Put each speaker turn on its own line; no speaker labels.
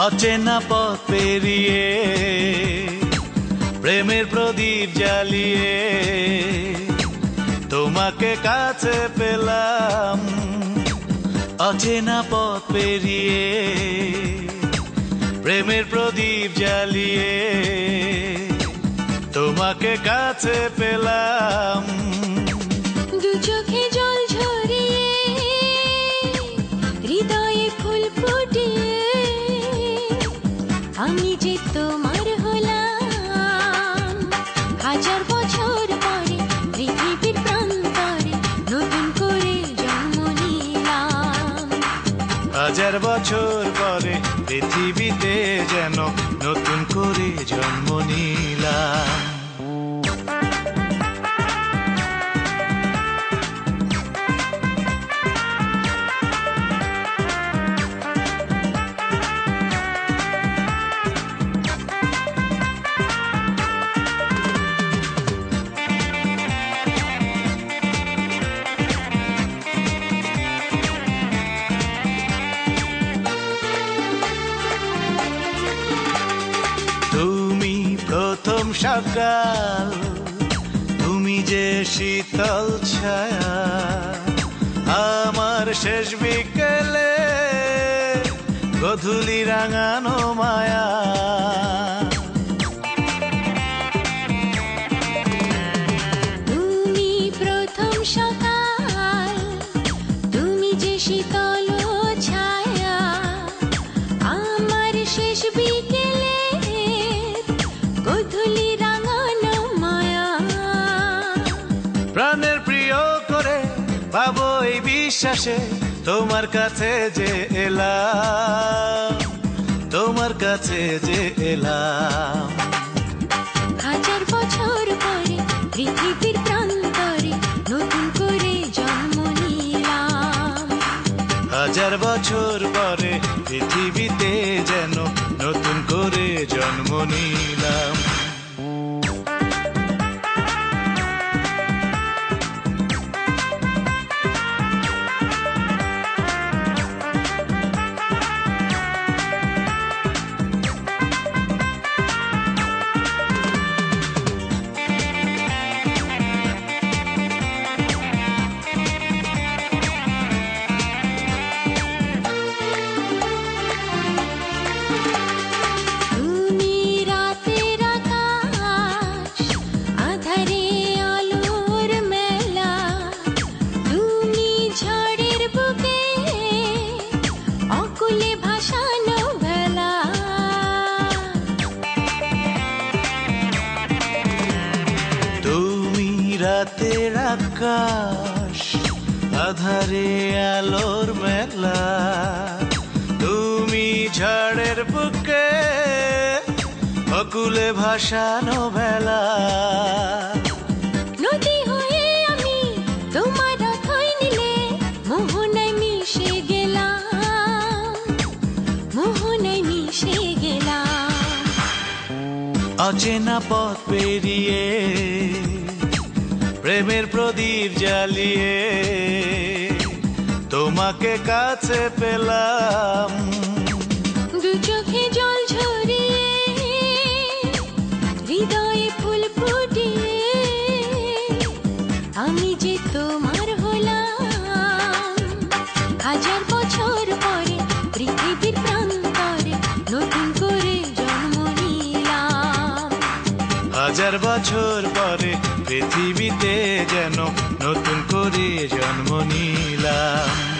অচেনা পথ পেরিয়ে প্রেমের প্রদীপ জ্বালিয়ে তোমাকে কাছে পেলাম। অচেনা পথ পেরিয়ে প্রেমের প্রদীপ জ্বালিয়ে তোমাকে কাছে পেলাম।
দু চোখে জল ঝরিয়ে হৃদয়ে ফুল ফুটিয়ে আমি যে তোমার হলাম। হাজার বছর পরে পৃথিবীর প্রান্তরে নতুন করে জন্ম নিলাম।
হাজার বছর পরে পৃথিবীতে যেন নতুন করে জন্ম নিলাম। প্রথম সকাল তুমি যে শীতল ছায়া, আমার শেষ বিকেলে গধূলি রাঙানো মায়া।
তুমি প্রথম সকাল তুমি যে শীতল ছায়া, আমার শেষ বিকেলে গধূলি রাঙানো মায়া।
প্রাণের প্রিয় করে পাবো এই বিশ্বাসে তোমার কাছে যে এলাম, তোমার কাছে যে এলাম।
হাজার বছর পরে পৃথিবীর প্রান্তরে নতুন করে জন্ম নিলাম।
হাজার বছর পরে পৃথিবীতে যেন নতুন করে জন্ম নিলাম। রাতের আকাশ আধারে আলোর মেলা, তুমি ঝড়ের বুকে অকুলে ভাসানো ভেলা।
নদী হয়ে আমি তোমার রথই নিলে মোহনায় মিশে গেলাম, মোহনায় মিশে গেলাম।
অচেনা পথ পেরিয়ে প্রেমের প্রদীপ জ্বালিয়ে তোমাকে কাছে পেলাম।
দু চোখে জল ঝরিয়ে হৃদয়ে ফুল ফুটিয়ে আমি যে তোমার হলাম। হাজার বছর পরে পৃথিবীর প্রান্তরে নতুন করে জন্ম নিলাম।
হাজার বছর পরে পৃথিবীতে যেন নতুন করে জন্ম নিলাম।